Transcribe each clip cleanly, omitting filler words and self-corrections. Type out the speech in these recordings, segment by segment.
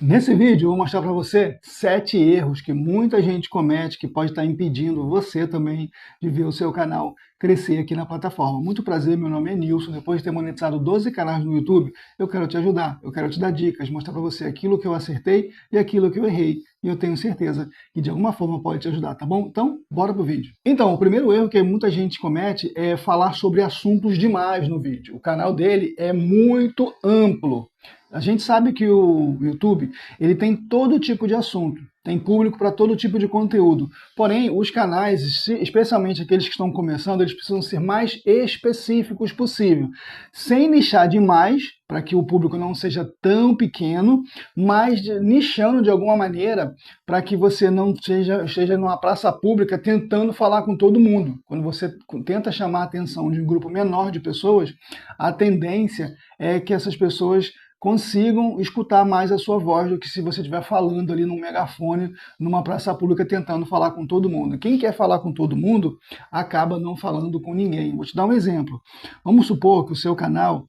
Nesse vídeo eu vou mostrar para você 7 erros que muita gente comete que pode estar impedindo você também de ver o seu canal crescer aqui na plataforma. Muito prazer, meu nome é Nilson. Depois de ter monetizado 12 canais no YouTube, eu quero te ajudar, eu quero te dar dicas, mostrar para você aquilo que eu acertei e aquilo que eu errei. E eu tenho certeza que de alguma forma pode te ajudar, tá bom? Então, bora pro vídeo. Então, o primeiro erro que muita gente comete é falar sobre assuntos demais no vídeo. O canal dele é muito amplo. A gente sabe que o YouTube ele tem todo tipo de assunto, tem público para todo tipo de conteúdo. Porém, os canais, especialmente aqueles que estão começando, eles precisam ser mais específicos possível, sem nichar demais, para que o público não seja tão pequeno, mas nichando de alguma maneira para que você não esteja numa praça pública tentando falar com todo mundo. Quando você tenta chamar a atenção de um grupo menor de pessoas, a tendência é que essas pessoas consigam escutar mais a sua voz do que se você estiver falando ali num megafone, numa praça pública, tentando falar com todo mundo. Quem quer falar com todo mundo, acaba não falando com ninguém. Vou te dar um exemplo. Vamos supor que o seu canal,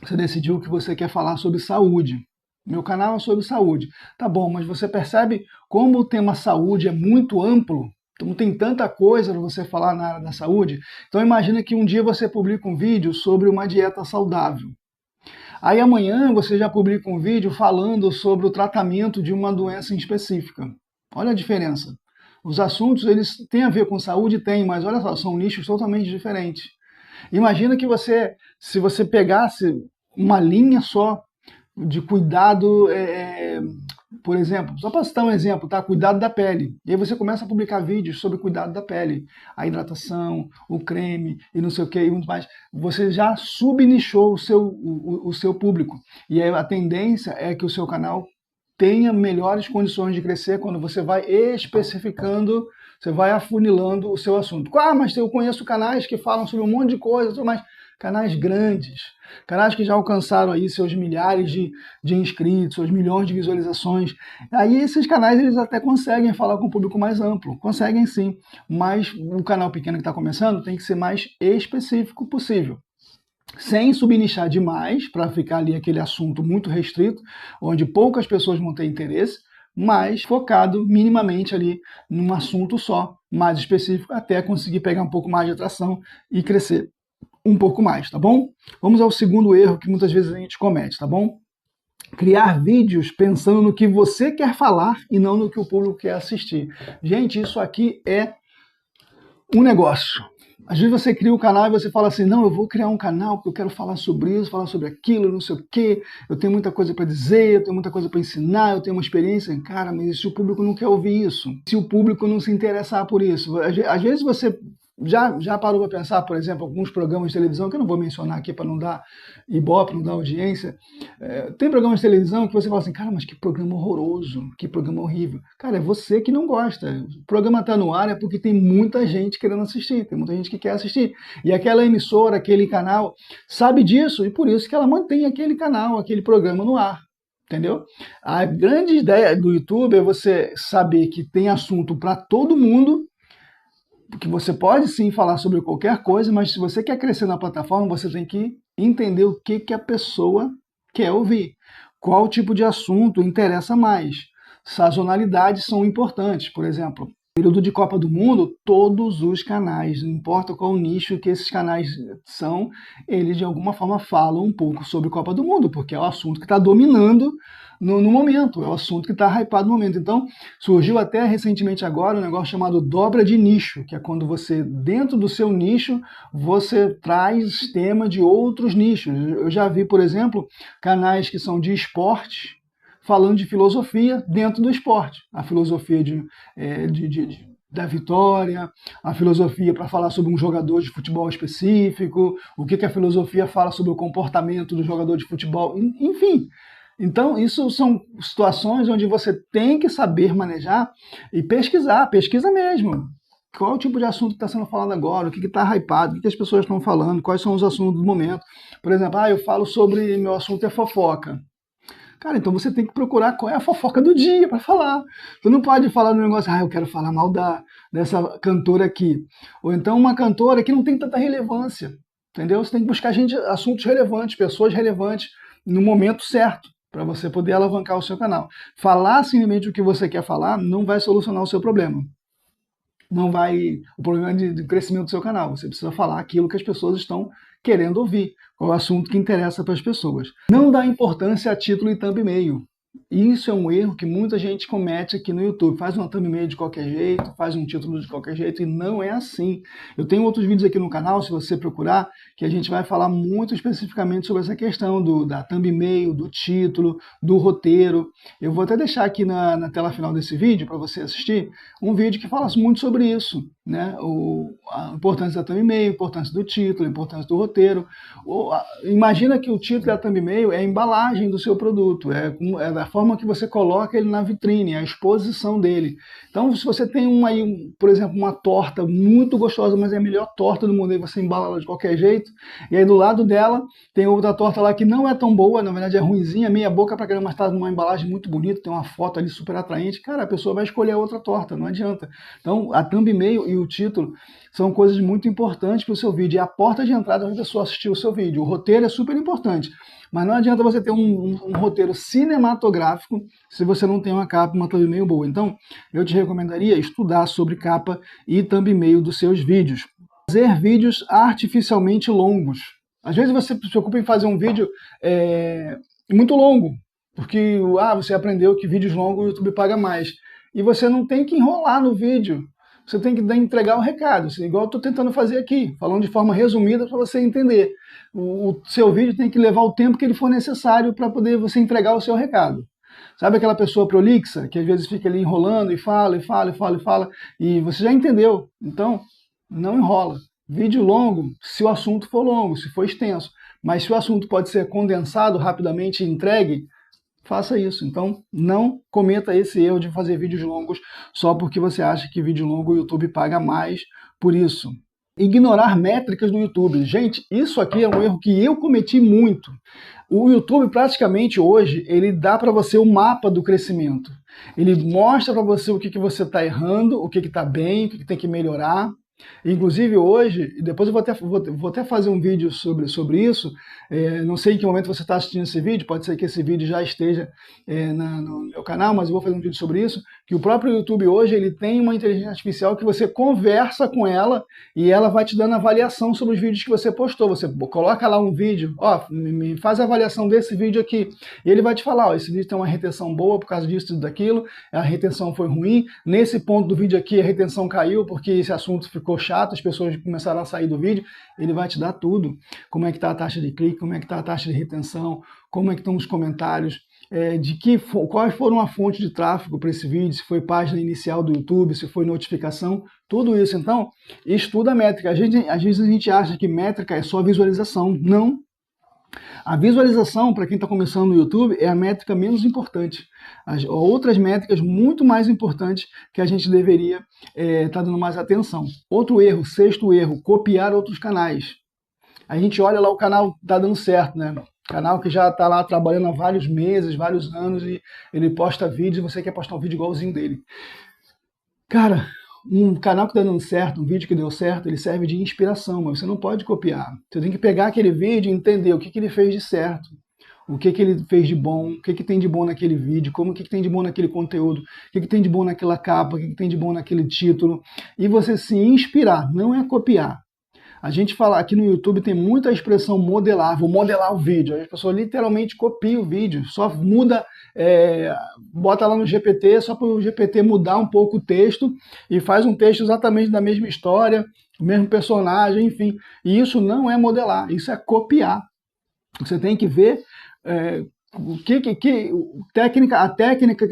você decidiu que você quer falar sobre saúde. Meu canal é sobre saúde. Tá bom, mas você percebe como o tema saúde é muito amplo? Então tem tanta coisa para você falar na área da saúde. Então imagina que um dia você publica um vídeo sobre uma dieta saudável. Aí amanhã você já publica um vídeo falando sobre o tratamento de uma doença em específica. Olha a diferença. Os assuntos, eles têm a ver com saúde? Tem, mas olha só, são nichos totalmente diferentes. Imagina que você, se você pegasse uma linha só de cuidado, por exemplo, só para citar um exemplo, tá? Cuidado da pele. E aí você começa a publicar vídeos sobre cuidado da pele, a hidratação, o creme e não sei o que e muito mais. Você já subnichou o seu público. E aí a tendência é que o seu canal tenha melhores condições de crescer quando você vai especificando, você vai afunilando o seu assunto. Ah, mas eu conheço canais que falam sobre um monte de coisa, mas canais grandes, canais que já alcançaram aí seus milhares de inscritos, seus milhões de visualizações. Aí esses canais eles até conseguem falar com um público mais amplo, conseguem sim, mas o canal pequeno que está começando tem que ser mais específico possível. Sem subnichar demais, para ficar ali aquele assunto muito restrito, onde poucas pessoas vão ter interesse, mas focado minimamente ali num assunto só, mais específico, até conseguir pegar um pouco mais de atração e crescer um pouco mais, tá bom? Vamos ao segundo erro que muitas vezes a gente comete, tá bom? Criar vídeos pensando no que você quer falar e não no que o público quer assistir. Gente, isso aqui é um negócio. Às vezes você cria um canal e você fala assim, não, eu vou criar um canal porque eu quero falar sobre isso, falar sobre aquilo, não sei o quê, eu tenho muita coisa para dizer, eu tenho muita coisa para ensinar, eu tenho uma experiência. Cara, mas e se o público não quer ouvir isso? Se o público não se interessar por isso? Às vezes você já parou para pensar, por exemplo, alguns programas de televisão, que eu não vou mencionar aqui para não dar ibope, não dar audiência, tem programas de televisão que você fala assim, cara, mas que programa horroroso, que programa horrível. Cara, é você que não gosta. O programa está no ar é porque tem muita gente querendo assistir, tem muita gente que quer assistir. E aquela emissora, aquele canal, sabe disso e por isso que ela mantém aquele canal, aquele programa no ar. Entendeu? A grande ideia do YouTube é você saber que tem assunto para todo mundo, que você pode sim falar sobre qualquer coisa, mas se você quer crescer na plataforma, você tem que entender o que a pessoa quer ouvir. Qual tipo de assunto interessa mais. Sazonalidades são importantes, por exemplo. No período de Copa do Mundo, todos os canais, não importa qual nicho que esses canais são, eles de alguma forma falam um pouco sobre Copa do Mundo, porque é o assunto que está dominando no momento, é o assunto que está hypado no momento. Então, surgiu até recentemente agora um negócio chamado dobra de nicho, que é quando você, dentro do seu nicho, você traz tema de outros nichos. Eu já vi, por exemplo, canais que são de esporte, falando de filosofia dentro do esporte. A filosofia da vitória, a filosofia para falar sobre um jogador de futebol específico, o que a filosofia fala sobre o comportamento do jogador de futebol, enfim. Então, isso são situações onde você tem que saber manejar e pesquisar, pesquisa mesmo. Qual é o tipo de assunto que está sendo falado agora, o que está hypado, o que as pessoas estão falando, quais são os assuntos do momento. Por exemplo, eu falo sobre, meu assunto é fofoca. Cara, então você tem que procurar qual é a fofoca do dia para falar. Você não pode falar no negócio, eu quero falar mal dessa cantora aqui. Ou então uma cantora que não tem tanta relevância, entendeu? Você tem que buscar assuntos relevantes, pessoas relevantes, no momento certo. para você poder alavancar o seu canal. Falar simplesmente o que você quer falar não vai solucionar o seu problema. Não vai, o problema de crescimento do seu canal. Você precisa falar aquilo que as pessoas estão querendo ouvir, qual é o assunto que interessa para as pessoas. Não dá importância a título e thumbnail. Isso é um erro que muita gente comete aqui no YouTube. Faz uma thumbnail de qualquer jeito, faz um título de qualquer jeito, e não é assim. Eu tenho outros vídeos aqui no canal, se você procurar, que a gente vai falar muito especificamente sobre essa questão da thumbnail, do título, do roteiro. Eu vou até deixar aqui na tela final desse vídeo, para você assistir, um vídeo que fala muito sobre isso, né? A importância da thumbnail, a importância do título, a importância do roteiro. Imagina que o título e a thumbnail é a embalagem do seu produto, é da forma que você coloca ele na vitrine, a exposição dele. Então, se você tem por exemplo, uma torta muito gostosa, mas é a melhor torta do mundo, e você embala ela de qualquer jeito, e aí do lado dela tem outra torta lá que não é tão boa, na verdade é ruinzinha, meia boca para caramba, mas está numa embalagem muito bonita, tem uma foto ali super atraente, cara, a pessoa vai escolher a outra torta, não adianta. Então, a thumbnail e o título são coisas muito importantes para o seu vídeo, é a porta de entrada para a pessoa assistir o seu vídeo. O roteiro é super importante, mas não adianta você ter um roteiro cinematográfico se você não tem uma capa, uma thumbnail boa. Então, eu te recomendaria estudar sobre capa e thumbnail dos seus vídeos. Fazer vídeos artificialmente longos. Às vezes você se preocupa em fazer um vídeo muito longo, porque você aprendeu que vídeos longos o YouTube paga mais. E você não tem que enrolar no vídeo. Você tem que entregar o recado, igual eu estou tentando fazer aqui, falando de forma resumida para você entender. O seu vídeo tem que levar o tempo que ele for necessário para poder você entregar o seu recado. Sabe aquela pessoa prolixa, que às vezes fica ali enrolando e fala, e você já entendeu. Então, não enrola. Vídeo longo, se o assunto for longo, se for extenso. Mas se o assunto pode ser condensado rapidamente e entregue, faça isso. Então, não cometa esse erro de fazer vídeos longos só porque você acha que vídeo longo o YouTube paga mais por isso. Ignorar métricas do YouTube. Gente, isso aqui é um erro que eu cometi muito. O YouTube praticamente hoje, ele dá para você o mapa do crescimento. Ele mostra para você o que você está errando, o que está bem, o que tem que melhorar. Inclusive hoje, depois eu vou até fazer um vídeo sobre isso, não sei em que momento você está assistindo esse vídeo, pode ser que esse vídeo já esteja no meu canal, mas eu vou fazer um vídeo sobre isso, que o próprio YouTube hoje ele tem uma inteligência artificial que você conversa com ela e ela vai te dando avaliação sobre os vídeos que você postou. Você coloca lá um vídeo, me faz a avaliação desse vídeo aqui, e ele vai te falar, esse vídeo tem uma retenção boa por causa disso e daquilo, a retenção foi ruim, nesse ponto do vídeo aqui a retenção caiu porque esse assunto ficou chato, as pessoas começaram a sair do vídeo. Ele vai te dar tudo, como é que está a taxa de clique, como é que está a taxa de retenção, como é que estão os comentários, quais foram a fonte de tráfego para esse vídeo, se foi página inicial do YouTube, se foi notificação, tudo isso. Então, estuda a métrica. Às vezes a gente acha que métrica é só visualização. Não. A visualização, para quem está começando no YouTube, é a métrica menos importante. As outras métricas muito mais importantes que a gente deveria estar dando mais atenção. Outro erro, sexto erro, copiar outros canais. A gente olha lá, o canal está dando certo, né? Canal que já está lá trabalhando há vários meses, vários anos, e ele posta vídeos e você quer postar um vídeo igualzinho dele. Cara, um canal que está dando certo, um vídeo que deu certo, ele serve de inspiração, mas você não pode copiar. Você tem que pegar aquele vídeo e entender o que ele fez de certo, o que ele fez de bom, o que tem de bom naquele vídeo, o que tem de bom naquele conteúdo, o que tem de bom naquela capa, o que tem de bom naquele título, e você se inspirar, não é copiar. A gente fala, aqui no YouTube tem muita expressão modelar, vou modelar o vídeo. A pessoa literalmente copia o vídeo, só muda, bota lá no GPT, só para o GPT mudar um pouco o texto e faz um texto exatamente da mesma história, o mesmo personagem, enfim. E isso não é modelar, isso é copiar. Você tem que ver a técnica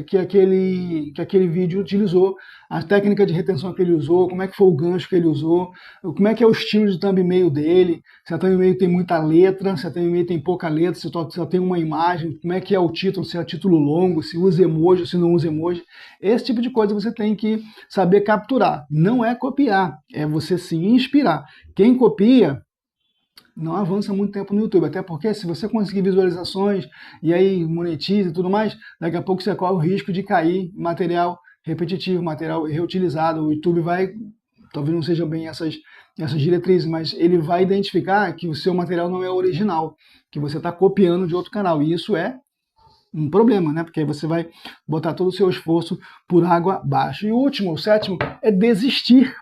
que aquele vídeo utilizou, a técnica de retenção que ele usou, como é que foi o gancho que ele usou, como é que é o estilo de thumbnail dele, se a thumbnail tem muita letra, se a thumbnail tem pouca letra, se só tem uma imagem, como é que é o título, se é título longo, se usa emoji, se não usa emoji. Esse tipo de coisa você tem que saber capturar. Não é copiar, é você se inspirar. Quem copia não avança muito tempo no YouTube, até porque se você conseguir visualizações e aí monetiza e tudo mais, daqui a pouco você corre o risco de cair material repetitivo, material reutilizado. O YouTube vai talvez não sejam bem essas diretrizes, mas ele vai identificar que o seu material não é original, que você está copiando de outro canal, e isso é um problema, né? Porque aí você vai botar todo o seu esforço por água abaixo. E o último, o sétimo, é desistir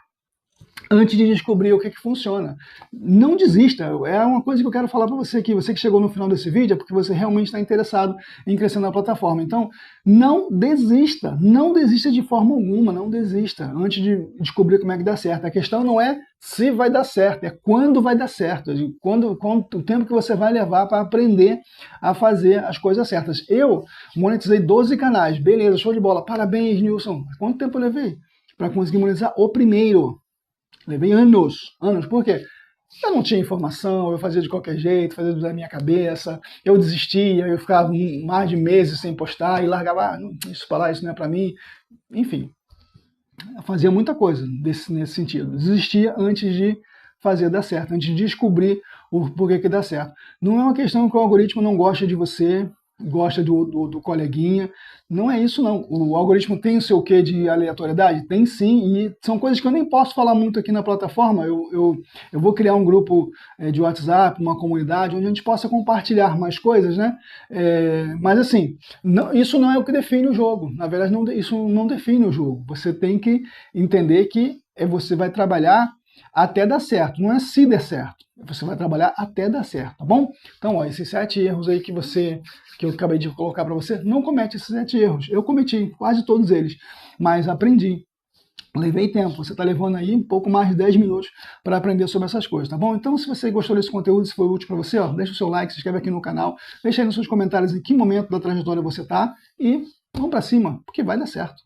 antes de descobrir o que funciona. Não desista, é uma coisa que eu quero falar para você aqui. Você que chegou no final desse vídeo é porque você realmente está interessado em crescer na plataforma. Então, não desista de forma alguma, não desista antes de descobrir como é que dá certo. A questão não é se vai dar certo, é quando vai dar certo, o tempo que você vai levar para aprender a fazer as coisas certas. Eu monetizei 12 canais, beleza, show de bola, parabéns, Nilson. Quanto tempo eu levei para conseguir monetizar o primeiro? Levei anos, por quê? Eu não tinha informação, eu fazia de qualquer jeito, fazia da minha cabeça, eu desistia, eu ficava mais de meses sem postar e largava, isso para lá, isso não é para mim, enfim. Eu fazia muita coisa nesse sentido, desistia antes de fazer dar certo, antes de descobrir o porquê que dá certo. Não é uma questão que o algoritmo não gosta de você, gosta do coleguinha, não é isso não. O algoritmo tem o seu quê de aleatoriedade? Tem sim, e são coisas que eu nem posso falar muito aqui na plataforma. Eu vou criar um grupo de WhatsApp, uma comunidade, onde a gente possa compartilhar mais coisas, né? Mas assim, isso não é o que define o jogo. Na verdade, isso não define o jogo. Você tem que entender que você vai trabalhar até dar certo, não é se der certo. Você vai trabalhar até dar certo, tá bom? Então, ó, esses 7 erros aí que eu acabei de colocar para você, não comete esses 7 erros. Eu cometi quase todos eles, mas aprendi. Levei tempo, você está levando aí um pouco mais de 10 minutos para aprender sobre essas coisas, tá bom? Então, se você gostou desse conteúdo, se foi útil para você, ó, deixa o seu like, se inscreve aqui no canal, deixa aí nos seus comentários em que momento da trajetória você está e vamos para cima, porque vai dar certo.